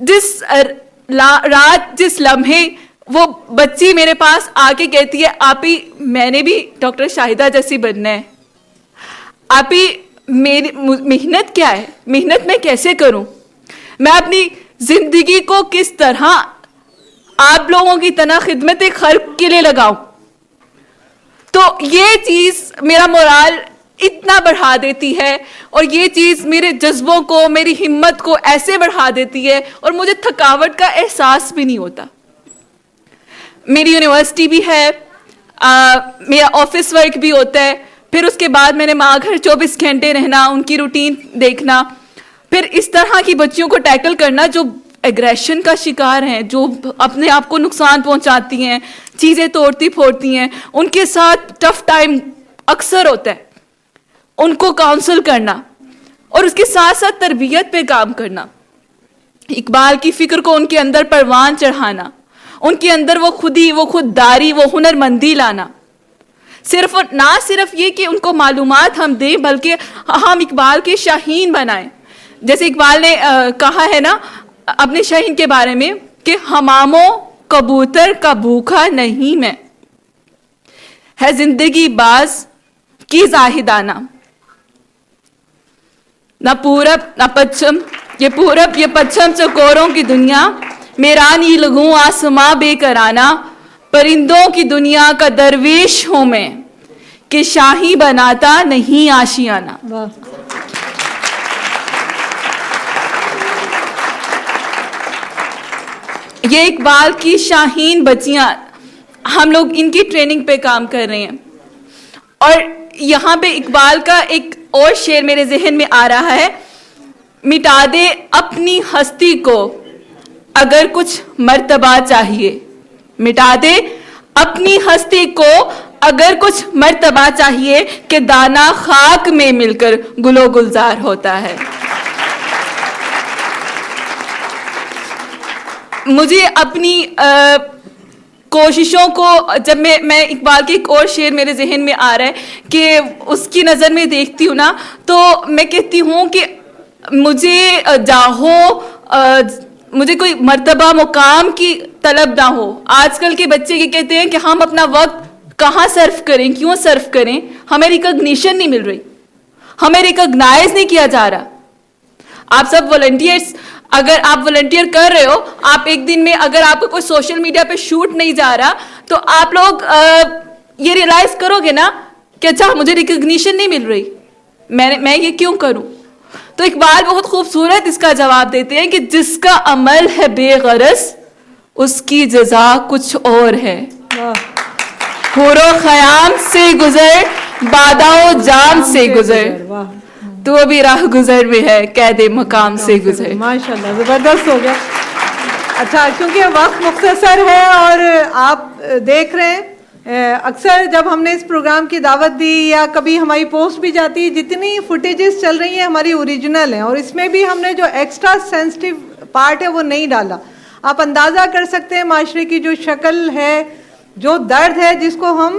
جس رات, جس لمحے وہ بچی میرے پاس آ کے کہتی ہے آپی میں نے بھی ڈاکٹر شاہدہ جیسی بننا ہے, آپی میری محنت کیا ہے, محنت میں کیسے کروں, میں اپنی زندگی کو کس طرح آپ لوگوں کی طرح خدمت خلق کے لیے لگاؤں. تو یہ چیز میرا مورال اتنا بڑھا دیتی ہے, اور یہ چیز میرے جذبوں کو, میری ہمت کو ایسے بڑھا دیتی ہے, اور مجھے تھکاوٹ کا احساس بھی نہیں ہوتا. میری یونیورسٹی بھی ہے, میرا آفس ورک بھی ہوتا ہے, پھر اس کے بعد میں نے ماں گھر 24 گھنٹے رہنا, ان کی روٹین دیکھنا, پھر اس طرح کی بچیوں کو ٹیکل کرنا جو ایگریشن کا شکار ہیں, جو اپنے آپ کو نقصان پہنچاتی ہیں, چیزیں توڑتی پھوڑتی ہیں, ان کے ساتھ ٹف ٹائم اکثر ہوتا ہے. ان کو کاؤنسل کرنا اور اس کے ساتھ ساتھ تربیت پہ کام کرنا, اقبال کی فکر کو ان کے اندر پروان چڑھانا, ان کے اندر وہ خودی, وہ خودداری, وہ ہنرمندی لانا. صرف اور نہ صرف یہ کہ ان کو معلومات ہم دیں, بلکہ ہم اقبال کے شاہین بنائیں. جیسے اقبال نے کہا ہے نا اپنے شاہین کے بارے میں کہ حماموں کبوتر کا بھوکا نہیں میں, ہے زندگی باز کی زاہدانہ. نہ پورب نہ پچھم, یہ پورب یہ پچھم چکوروں کی دنیا, میرا نہیں لگوں آسماں بے کرانہ, پرندوں کی دنیا کا درویش ہوں میں, کہ شاہی بناتا نہیں آشیانہ. یہ اقبال کی شاہین بچیاں, ہم لوگ ان کی ٹریننگ پہ کام کر رہے ہیں. اور یہاں پہ اقبال کا ایک اور شعر میرے ذہن میں آ رہا ہے, مٹا دے اپنی ہستی کو اگر کچھ مرتبہ چاہیے, مٹا دے اپنی ہستی کو اگر کچھ مرتبہ چاہیے, کہ دانا خاک میں مل کر گل و گلزار ہوتا ہے. مجھے اپنی کوششوں کو, جب میں اقبال کے ایک اور شعر میرے ذہن میں آ رہا ہے کہ اس کی نظر میں دیکھتی ہوں نا, تو میں کہتی ہوں کہ مجھے مجھے کوئی مرتبہ مقام کی طلب نہ ہو. آج کل کے بچے یہ کہتے ہیں کہ ہم اپنا وقت کہاں صرف کریں, کیوں صرف کریں, ہمیں ریکگنیشن نہیں مل رہی, ہمیں ریکگنائز نہیں کیا جا رہا. آپ سب والنٹیئرس, اگر آپ والنٹیئر کر رہے ہو, آپ ایک دن میں اگر آپ کو کوئی سوشل میڈیا پہ شوٹ نہیں جا رہا, تو آپ لوگ یہ ریئلائز کرو گے نا کہ اچھا مجھے ریکگنیشن نہیں مل رہی, میں یہ کیوں کروں. تو اقبال بہت خوبصورت اس کا جواب دیتے ہیں کہ جس کا عمل ہے بے غرض اس کی جزا کچھ اور ہے. حور و خیام سے گزر, بادہ و جام سے گزر, تو ابھی راہ گزر میں ہے, قید مقام سے گزر. ماشاءاللہ, زبردست ہو گیا. اچھا, کیونکہ وقت مختصر ہے اور آپ دیکھ رہے ہیں اکثر جب ہم نے اس پروگرام کی دعوت دی یا کبھی ہماری پوسٹ بھی جاتی ہے, جتنی فوٹیجز چل رہی ہیں ہماری اوریجنل ہیں, اور اس میں بھی ہم نے جو ایکسٹرا سینسٹیو پارٹ ہے وہ نہیں ڈالا. آپ اندازہ کر سکتے ہیں معاشرے کی جو شکل ہے, جو درد ہے جس کو ہم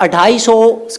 250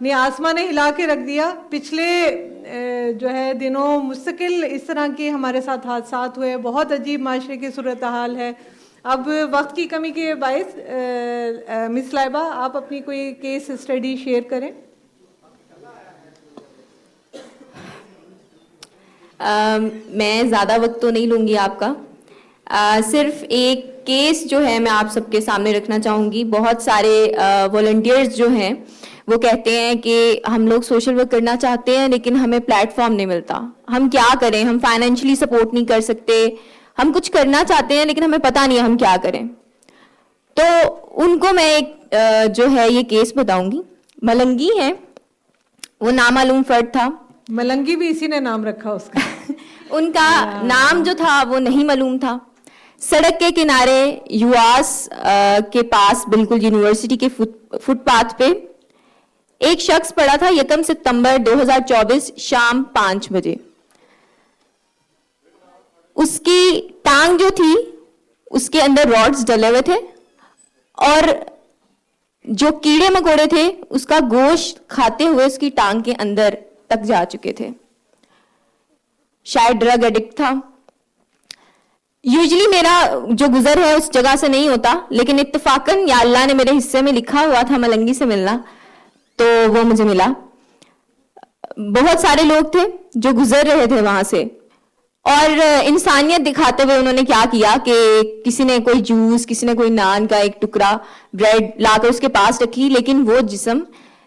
نے آسمان ہلا کے رکھ دیا. پچھلے جو ہے دنوں مستقل اس طرح کے ہمارے ساتھ حادثات ہوئے, بہت عجیب معاشرے کی صورتحال ہے. اب وقت کی کمی کے باعث مس لائبہ آپ اپنی کوئی کیس اسٹڈی شیئر کریں. میں زیادہ وقت تو نہیں لوں گی آپ کا, صرف ایک کیس جو ہے میں آپ سب کے سامنے رکھنا چاہوں گی. بہت سارے والنٹیئرز جو ہیں وہ کہتے ہیں کہ ہم لوگ سوشل ورک کرنا چاہتے ہیں لیکن ہمیں پلیٹ فارم نہیں ملتا, ہم کیا کریں, ہم فائنینشلی سپورٹ نہیں کر سکتے, ہم کچھ کرنا چاہتے ہیں لیکن ہمیں پتہ نہیں ہم کیا کریں. تو ان کو میں ایک جو ہے یہ کیس بتاؤں گی. ملنگی ہے, وہ نامعلوم فرد تھا. ملنگی بھی اسی نے نام رکھا اس کا. ان کا نام جو تھا وہ نہیں معلوم تھا. سڑک کے کنارے یواس کے پاس بالکل یونیورسٹی کے فٹ پاتھ پہ ایک شخص پڑا تھا 1 ستمبر 2024 شام 5 بجے. اس کی ٹانگ جو تھی اس کے اندر راڈز ڈلے ہوئے تھے اور جو کیڑے مکوڑے تھے اس کا گوشت کھاتے ہوئے اس کی ٹانگ کے اندر تک جا چکے تھے. شاید ڈرگ ایڈکٹ تھا. یوزلی میرا جو گزر ہے اس جگہ سے نہیں ہوتا, لیکن اتفاقاً یا اللہ نے میرے حصے میں لکھا ہوا تھا ملنگی سے ملنا, تو وہ مجھے ملا. بہت سارے لوگ تھے جو گزر رہے تھے وہاں سے, اور انسانیت دکھاتے ہوئے انہوں نے کیا کیا کہ کسی نے کوئی جوس, کسی نے کوئی نان کا ایک ٹکڑا, بریڈ لا کر اس کے پاس رکھی. لیکن وہ جسم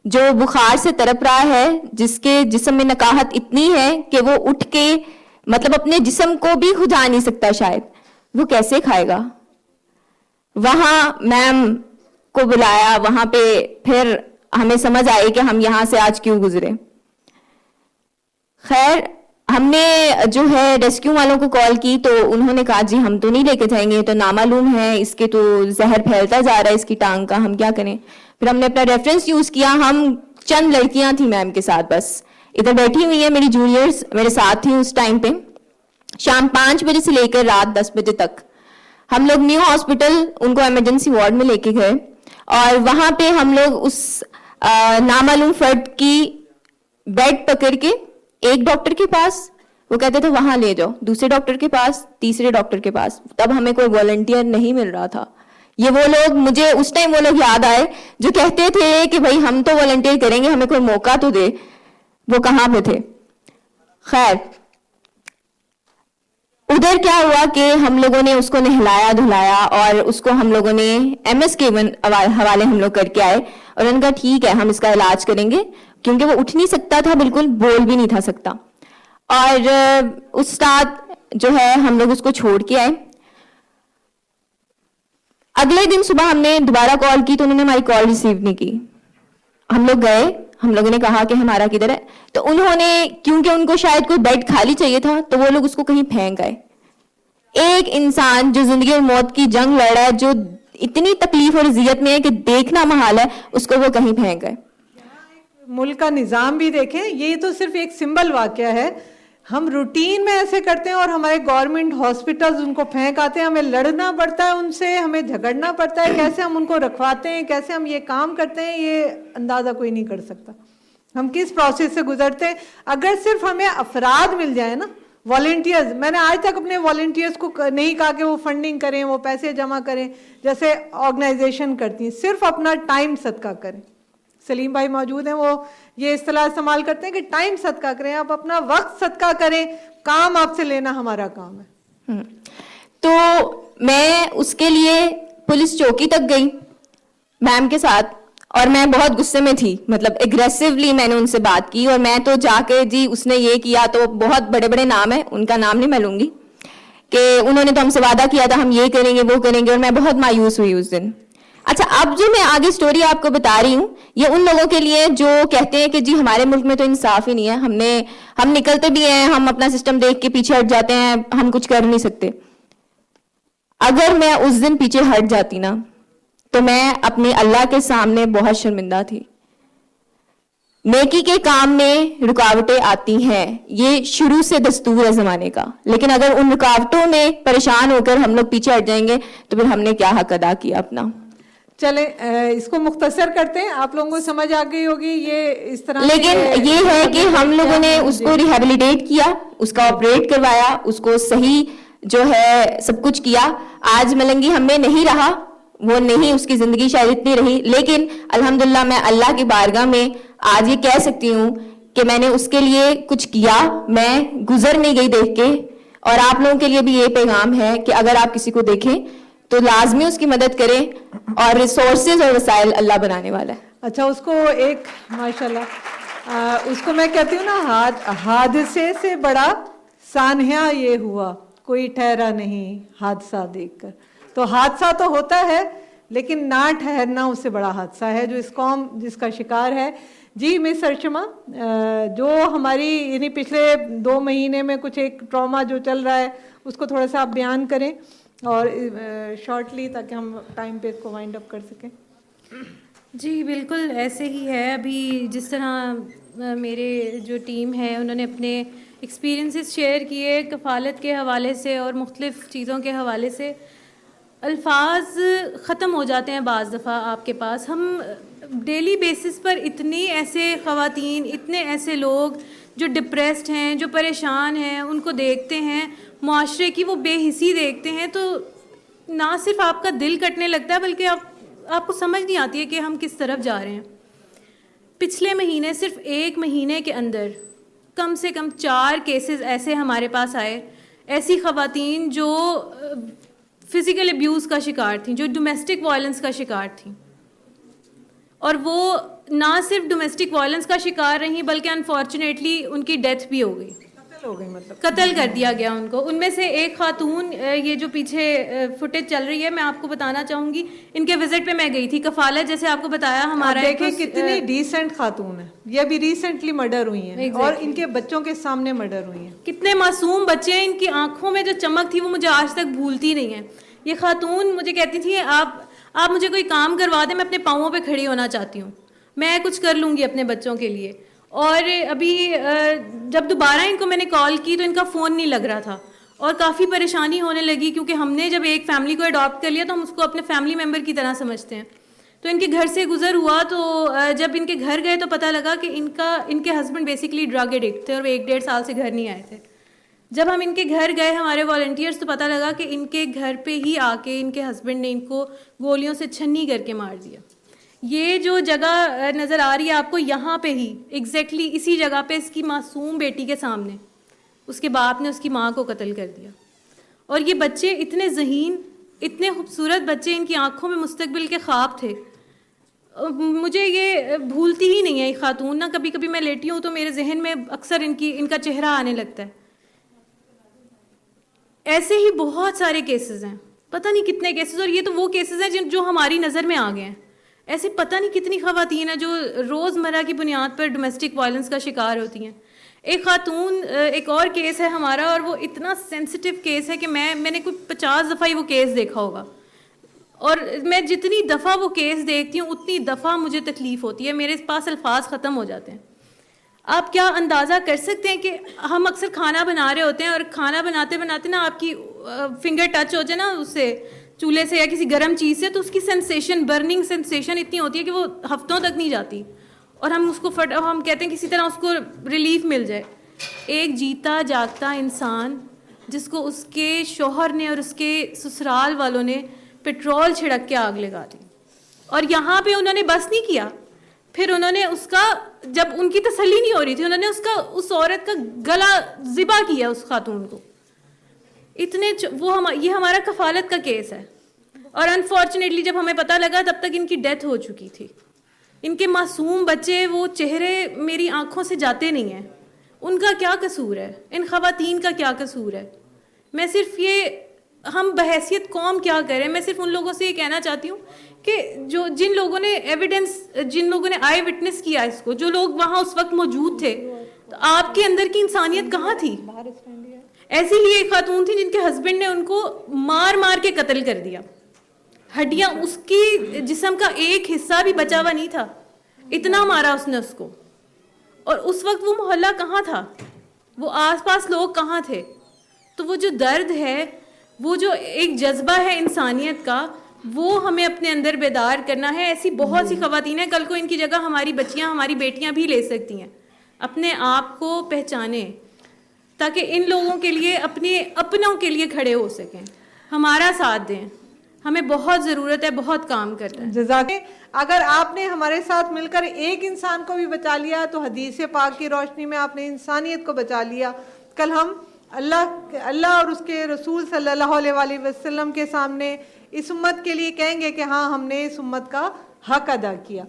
جو بخار سے تڑپ رہا ہے, جس کے جسم میں نکاہت اتنی ہے کہ وہ اٹھ کے مطلب اپنے جسم کو بھی کھجا نہیں سکتا شاید, وہ کیسے کھائے گا. وہاں میم کو بلایا, وہاں پہ پھر ہمیں سمجھ آئی کہ ہم یہاں سے آج کیوں گزرے. خیر ہم نے جو ہے ریسکیو والوں کو کال کی تو انہوں نے کہا جی ہم تو نہیں لے کے جائیں گے, تو نامعلوم ہے, اس کے تو زہر پھیلتا جا رہا ہے اس کی ٹانگ کا, ہم کیا کریں. پھر ہم نے اپنا ریفرنس یوز کیا. ہم چند لڑکیاں تھیں میم کے ساتھ, بس ادھر بیٹھی ہوئی ہیں میری جونیئرز میرے ساتھ تھیں اس ٹائم پہ. شام 5 بجے سے لے کر رات 10 بجے تک ہم لوگ نیو ہاسپٹل ان کو ایمرجنسی وارڈ میں لے کے گئے, اور وہاں پہ ہم لوگ اس نامعلوم فرد کی بیڈ پکڑ کے ایک ڈاکٹر کے پاس, وہ کہتے تھے وہاں لے جاؤ, دوسرے ڈاکٹر کے پاس, تیسرے ڈاکٹر کے پاس. تب ہمیں کوئی والنٹیئر نہیں مل رہا تھا. یہ وہ لوگ, مجھے اس ٹائم وہ لوگ یاد آئے جو کہتے تھے کہ بھائی ہم تو والنٹیئر کریں گے, ہمیں کوئی موقع تو دے. وہ کہاں پہ تھے. خیر ادھر کیا ہوا کہ ہم لوگوں نے اس کو نہلایا دھلایا, اور اس کو ہم لوگوں نے MSK حوالے ہم لوگ کر کے آئے, اور انہوں نے کہا ٹھیک ہے ہم اس کا علاج کریں گے, کیونکہ وہ اٹھ نہیں سکتا تھا, بالکل بول بھی نہیں تھا سکتا. اور استاد جو ہے ہم لوگ اس کو چھوڑ کے آئے. اگلے دن صبح ہم نے دوبارہ کال کی تو انہوں نے ہماری کال ریسیو نہیں کی. ہم لوگ گئے, ہم لوگوں نے کہا کہ ہمارا کدھر ہے, تو انہوں نے, کیونکہ ان کو شاید کوئی بیڈ خالی چاہیے تھا, تو وہ لوگ اس کو کہیں پھینک آئے. ایک انسان جو زندگی اور موت کی جنگ لڑ رہا ہے, جو اتنی تکلیف اور اذیت میں ہے کہ دیکھنا محال ہے, اس کو وہ کہیں پھینک گئے. ملک کا نظام بھی دیکھیں, یہ تو صرف ایک سمبل واقعہ ہے. ہم روٹین میں ایسے کرتے ہیں, اور ہمارے گورنمنٹ ہاسپٹلز ان کو پھینک آتے ہیں. ہمیں لڑنا پڑتا ہے ان سے, ہمیں جھگڑنا پڑتا ہے. کیسے ہم ان کو رکھواتے ہیں, کیسے ہم یہ کام کرتے ہیں, یہ اندازہ کوئی نہیں کر سکتا. ہم کس پروسیس سے گزرتے ہیں. اگر صرف ہمیں افراد مل جائیں نا, والنٹیئرز, میں نے آج تک اپنے والنٹیئرز کو نہیں کہا کہ وہ فنڈنگ کریں, وہ پیسے جمع کریں جیسے آرگنائزیشن کرتی ہیں, صرف اپنا ٹائم صدقہ کریں. سلیم بھائی موجود ہیں, وہ یہ اصطلاح استعمال کرتے ہیں کہ ٹائم صدقہ کریں, آپ اپنا وقت صدقہ کریں, کام آپ سے لینا ہمارا کام ہے. تو میں اس کے لیے پولیس چوکی تک گئی میم کے ساتھ, اور میں بہت غصے میں تھی, مطلب ایگریسولی میں نے ان سے بات کی, اور میں تو جا کے جی اس نے یہ کیا, تو بہت بڑے بڑے نام ہیں, ان کا نام نہیں میں لوں گی, کہ انہوں نے تو ہم سے وعدہ کیا تھا ہم یہ کریں گے وہ کریں گے, اور میں بہت مایوس ہوئی اس دن. اچھا اب جو میں آگے سٹوری آپ کو بتا رہی ہوں, یہ ان لوگوں کے لیے جو کہتے ہیں کہ جی ہمارے ملک میں تو انصاف ہی نہیں ہے, ہم نکلتے بھی ہیں, ہم اپنا سسٹم دیکھ کے پیچھے ہٹ جاتے ہیں, ہم کچھ کر نہیں سکتے. اگر میں اس دن پیچھے ہٹ جاتی نا, تو میں اپنے اللہ کے سامنے بہت شرمندہ تھی. نیکی کے کام میں رکاوٹیں آتی ہیں, یہ شروع سے دستور ہے زمانے کا, لیکن اگر ان رکاوٹوں میں پریشان ہو کر ہم لوگ پیچھے ہٹ جائیں گے تو پھر ہم نے کیا حق ادا کیا اپنا. چلیں اس کو مختصر کرتے ہیں, آپ لوگوں کو سمجھ آ گئی ہوگی یہ اس طرح. لیکن یہ ہے کہ ہم لوگوں نے اس کو ریہیبلیٹیٹ کیا, اس کا آپریٹ کروایا, اس کو صحیح جو ہے سب کچھ کیا. آج ملنگی ہم میں نہیں رہا, وہ نہیں, اس کی زندگی شاید اتنی رہی, لیکن الحمدللہ میں اللہ کی بارگاہ میں آج یہ کہہ سکتی ہوں کہ میں نے اس کے لیے کچھ کیا, میں گزر نہیں گئی دیکھ کے. اور آپ لوگوں کے لیے بھی یہ پیغام ہے کہ اگر آپ کسی کو دیکھیں تو لازمی اس کی مدد کریں, اور ریسورسز اور وسائل اللہ بنانے والا ہے. اچھا, اس کو ایک ماشاءاللہ, اس کو میں کہتی ہوں نا, حادثے سے بڑا سانحہ یہ ہوا, کوئی ٹھہرا نہیں حادثہ دیکھ کر. تو حادثہ تو ہوتا ہے, لیکن نہ ٹھہرنا اس سے بڑا حادثہ ہے جو اس قوم جس کا شکار ہے. جی مس ارشما, جو ہماری یعنی پچھلے 2 مہینے میں کچھ ایک ٹراما جو چل رہا ہے اس کو تھوڑا سا آپ بیان کریں اور شارٹلی, تاکہ ہم ٹائم پہ اس کو وائنڈ اپ کر سکیں. جی بالکل ایسے ہی ہے. ابھی جس طرح میرے جو ٹیم ہے انہوں نے اپنے ایکسپیرینسز شیئر کیے کفالت کے حوالے سے اور مختلف چیزوں کے حوالے سے, الفاظ ختم ہو جاتے ہیں بعض دفعہ آپ کے پاس. ہم ڈیلی بیسس پر اتنی ایسے خواتین, اتنے ایسے لوگ جو ڈپریسڈ ہیں, جو پریشان ہیں, ان کو دیکھتے ہیں, معاشرے کی وہ بے حسی دیکھتے ہیں, تو نہ صرف آپ کا دل کٹنے لگتا ہے بلکہ آپ کو سمجھ نہیں آتی ہے کہ ہم کس طرف جا رہے ہیں. پچھلے مہینے, صرف 1 مہینے کے اندر کم سے کم 4 کیسز ایسے ہمارے پاس آئے, ایسی خواتین جو فزیکل ابیوز کا شکار تھیں, جو ڈومیسٹک وائلنس کا شکار تھیں, اور وہ نہ صرف ڈومیسٹک وائلنس کا شکار رہیں بلکہ انفارچونیٹلی ان کی ڈیتھ بھی ہو گئی, قتل کر دیا گیا ان کو. ان میں سے ایک خاتون, یہ جو پیچھے فوٹیج چل رہی ہے, میں آپ کو بتانا چاہوں گی, ان کے وزٹ پہ میں گئی تھی. کفالت جیسے آپ کو بتایا ہمارا, دیکھیں کتنی ڈیسنٹ خاتون ہیں, یہ ابھی ریسنٹلی مرڈر ہوئی ہیں اور ان کے بچوں کے سامنے مرڈر ہوئی ہیں. کتنے معصوم بچے ہیں, ان کی آنکھوں میں جو چمک تھی وہ مجھے آج تک بھولتی نہیں ہے. یہ خاتون مجھے کہتی تھی, آپ مجھے کوئی کام کروا دیں, میں اپنے پاؤں پہ کھڑی ہونا چاہتی ہوں, میں کچھ کر لوں گی اپنے بچوں کے لیے. اور ابھی جب دوبارہ ان کو میں نے کال کی تو ان کا فون نہیں لگ رہا تھا, اور کافی پریشانی ہونے لگی, کیونکہ ہم نے جب ایک فیملی کو اڈاپٹ کر لیا تو ہم اس کو اپنے فیملی ممبر کی طرح سمجھتے ہیں. تو ان کے گھر سے گزر ہوا, تو جب ان کے گھر گئے تو پتہ لگا کہ ان کے ہسبینڈ بیسیکلی ڈرگ ایڈکٹ تھے اور وہ 1-1.5 سال سے گھر نہیں آئے تھے. جب ہم ان کے گھر گئے ہمارے والنٹیئرس, تو پتہ لگا کہ ان کے گھر پہ ہی آ کے ان کے ہسبینڈ نے ان کو گولیوں سے چھنی کر کے مار دیا. یہ جو جگہ نظر آ رہی ہے آپ کو, یہاں پہ ہی ایگزیکٹلی اسی جگہ پہ اس کی معصوم بیٹی کے سامنے اس کے باپ نے اس کی ماں کو قتل کر دیا. اور یہ بچے اتنے ذہین, اتنے خوبصورت بچے, ان کی آنکھوں میں مستقبل کے خواب تھے. مجھے یہ بھولتی ہی نہیں ہے یہ خاتون نا. کبھی کبھی میں لیٹی ہوں تو میرے ذہن میں اکثر ان کا چہرہ آنے لگتا ہے. ایسے ہی بہت سارے کیسز ہیں, پتہ نہیں کتنے کیسز, اور یہ تو وہ کیسز ہیں جو ہماری نظر میں آ گئے ہیں. ایسے پتہ نہیں کتنی خواتین ہیں جو روزمرہ کی بنیاد پر ڈومیسٹک وائلنس کا شکار ہوتی ہیں. ایک خاتون, ایک اور کیس ہے ہمارا, اور وہ اتنا سینسٹیو کیس ہے کہ میں نے کوئی 50 دفعہ ہی وہ کیس دیکھا ہوگا, اور میں جتنی دفعہ وہ کیس دیکھتی ہوں اتنی دفعہ مجھے تکلیف ہوتی ہے, میرے پاس الفاظ ختم ہو جاتے ہیں. آپ کیا اندازہ کر سکتے ہیں کہ ہم اکثر کھانا بنا رہے ہوتے ہیں, اور کھانا بناتے بناتے نا آپ کی فنگر ٹچ ہو جائے نا اس سے, چولہے سے یا کسی گرم چیز سے, تو اس کی سینسیشن, برننگ سینسیشن اتنی ہوتی ہے کہ وہ ہفتوں تک نہیں جاتی, اور ہم اس کو ہم کہتے ہیں کسی طرح اس کو ریلیف مل جائے. ایک جیتا جاگتا انسان جس کو اس کے شوہر نے اور اس کے سسرال والوں نے پیٹرول چھڑک کے آگ لگا دی, اور یہاں پہ انہوں نے بس نہیں کیا, پھر انہوں نے اس کا, جب ان کی تسلی نہیں ہو رہی تھی, انہوں نے اس عورت کا گلا ذبح کیا, اس خاتون کو. یہ ہمارا کفالت کا کیس ہے, اور انفارچونیٹلی جب ہمیں پتہ لگا تب تک ان کی ڈیتھ ہو چکی تھی. ان کے معصوم بچے, وہ چہرے میری آنکھوں سے جاتے نہیں ہیں. ان کا کیا قصور ہے, ان خواتین کا کیا قصور ہے؟ میں صرف ہم بحیثیت قوم کیا کریں, میں صرف ان لوگوں سے یہ کہنا چاہتی ہوں کہ جن لوگوں نے ایویڈنس, جن لوگوں نے آئی وٹنس کیا اس کو, جو لوگ وہاں اس وقت موجود تھے, تو آپ کے اندر کی انسانیت کہاں تھی؟ ایسی ہی ایک خاتون تھی جن کے ہسبینڈ نے ان کو مار مار کے قتل کر دیا, ہڈیاں, اس کی جسم کا ایک حصہ بھی بچا ہوا نہیں تھا, اتنا مارا اس نے اس کو. اور اس وقت وہ محلہ کہاں تھا, وہ آس پاس لوگ کہاں تھے؟ تو وہ جو درد ہے, وہ جو ایک جذبہ ہے انسانیت کا, وہ ہمیں اپنے اندر بیدار کرنا ہے. ایسی بہت سی خواتین ہیں, کل کو ان کی جگہ ہماری بچیاں, ہماری بیٹیاں بھی لے سکتی ہیں. اپنے آپ کو پہچانیں تاکہ ان لوگوں کے لیے, اپنے اپنوں کے لیے کھڑے ہو سکیں, ہمارا ساتھ دیں. ہمیں بہت ضرورت ہے, بہت کام کرنا ہے. جزاک. اگر آپ نے ہمارے ساتھ مل کر ایک انسان کو بھی بچا لیا تو حدیث پاک کی روشنی میں آپ نے انسانیت کو بچا لیا. کل ہم اللہ اور اس کے رسول صلی اللہ علیہ وآلہ وسلم کے سامنے اس امت کے لیے کہیں گے کہ ہاں ہم نے اس امت کا حق ادا کیا.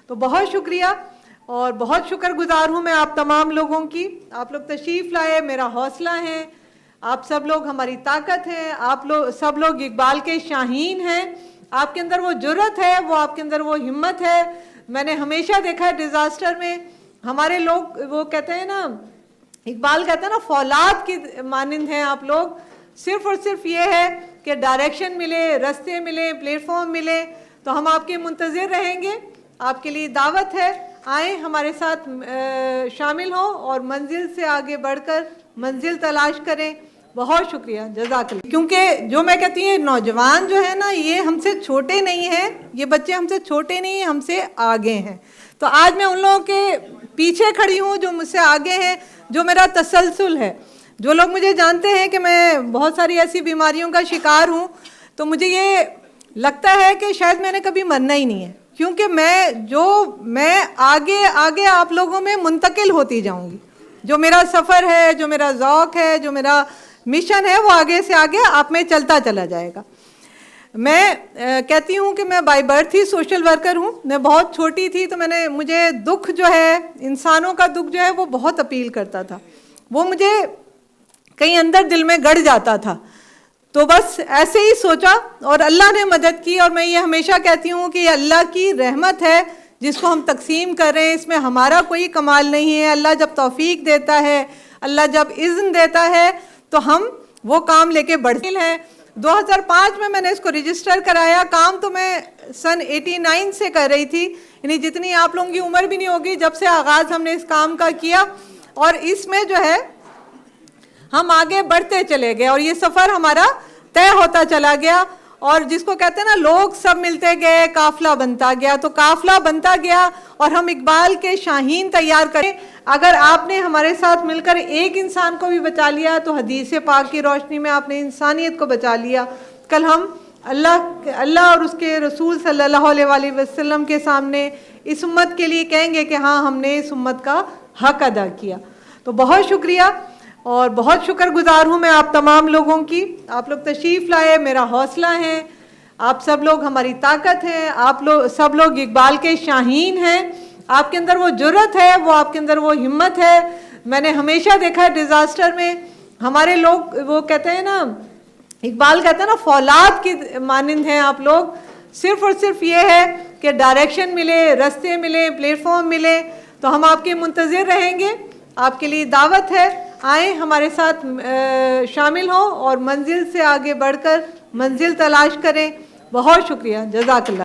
تو بہت شکریہ اور بہت شکر گزار ہوں میں آپ تمام لوگوں کی. آپ لوگ تشریف لائے, میرا حوصلہ ہے. آپ سب لوگ ہماری طاقت ہیں. آپ لوگ سب لوگ اقبال کے شاہین ہیں. آپ کے اندر وہ جرأت ہے, وہ آپ کے اندر وہ ہمت ہے. میں نے ہمیشہ دیکھا ہے ڈیزاسٹر میں ہمارے لوگ, وہ کہتے ہیں نا, اقبال کہتا ہے نا, فولاد کی مانند ہیں آپ لوگ. صرف اور صرف یہ ہے کہ ڈائریکشن ملے, رستے ملے, پلیٹ فارم ملے. تو ہم آپ کے منتظر رہیں گے. آپ کے لیے دعوت ہے, آئیں ہمارے ساتھ شامل ہوں اور منزل سے آگے بڑھ کر منزل تلاش کریں. بہت شکریہ, جزاک اللہ. کیونکہ جو میں کہتی ہوں نوجوان جو ہے نا, یہ ہم سے چھوٹے نہیں ہیں, یہ بچے ہم سے چھوٹے نہیں ہیں, ہم سے آگے ہیں. تو آج میں ان لوگوں کے پیچھے کھڑی ہوں جو مجھ سے آگے ہیں, جو میرا تسلسل ہے. جو لوگ مجھے جانتے ہیں کہ میں بہت ساری ایسی بیماریوں کا شکار ہوں, تو مجھے یہ لگتا ہے کہ شاید میں نے کبھی مرنا ہی نہیں ہے, کیونکہ میں آگے آگے آپ لوگوں میں منتقل ہوتی جاؤں گی. جو میرا سفر ہے, جو میرا ذوق ہے, جو میرا مشن ہے, وہ آگے سے آگے آپ میں چلتا چلا جائے گا. میں کہتی ہوں کہ میں by birth he social worker ہوں. میں بہت چھوٹی تھی تو مجھے دکھ جو ہے, انسانوں کا دکھ جو ہے, وہ بہت اپیل کرتا تھا. وہ مجھے کہیں اندر دل میں گڑ جاتا تھا. تو بس ایسے ہی سوچا اور اللہ نے مدد کی. اور میں یہ ہمیشہ کہتی ہوں کہ یہ اللہ کی رحمت ہے جس کو ہم تقسیم کر رہے ہیں. اس میں ہمارا کوئی کمال نہیں ہے. اللہ جب توفیق دیتا ہے, اللہ جب اذن دیتا ہے, تو ہم وہ کام لے کے بڑھتے ہیں. 2005 میں نے اس کو رجسٹر کرایا. کام تو میں سن 89 سے کر رہی تھی, یعنی جتنی آپ لوگوں کی عمر بھی نہیں ہوگی جب سے آغاز ہم نے اس کام کا کیا. اور اس میں جو ہے ہم آگے بڑھتے چلے گئے اور یہ سفر ہمارا طے ہوتا چلا گیا. اور جس کو کہتے ہیں نا, لوگ سب ملتے گئے, قافلہ بنتا گیا. تو قافلہ بنتا گیا اور ہم اقبال کے شاہین تیار کریں. اگر آپ نے ہمارے ساتھ مل کر ایک انسان کو بھی بچا لیا تو حدیث پاک کی روشنی میں آپ نے انسانیت کو بچا لیا. کل ہم اللہ اور اس کے رسول صلی اللہ علیہ وآلہ وسلم کے سامنے اس امت کے لیے کہیں گے کہ ہاں ہم نے اس امت کا حق ادا کیا. تو بہت شکریہ اور بہت شکر گزار ہوں میں آپ تمام لوگوں کی. آپ لوگ تشریف لائے, میرا حوصلہ ہے. آپ سب لوگ ہماری طاقت ہیں. آپ سب لوگ اقبال کے شاہین ہیں. آپ کے اندر وہ جرأت ہے, وہ آپ کے اندر وہ ہمت ہے. میں نے ہمیشہ دیکھا ہے ڈیزاسٹر میں ہمارے لوگ, وہ کہتے ہیں نا, اقبال کہتا ہے نا, فولاد کی مانند ہیں آپ لوگ. صرف اور صرف یہ ہے کہ ڈائریکشن ملے, رستے ملے, پلیٹ فارم ملے. تو ہم آپ کے منتظر رہیں گے. آپ کے لیے دعوت ہے, آئیں ہمارے ساتھ شامل ہوں اور منزل سے آگے بڑھ کر منزل تلاش کریں. بہت شکریہ, جزاک اللہ.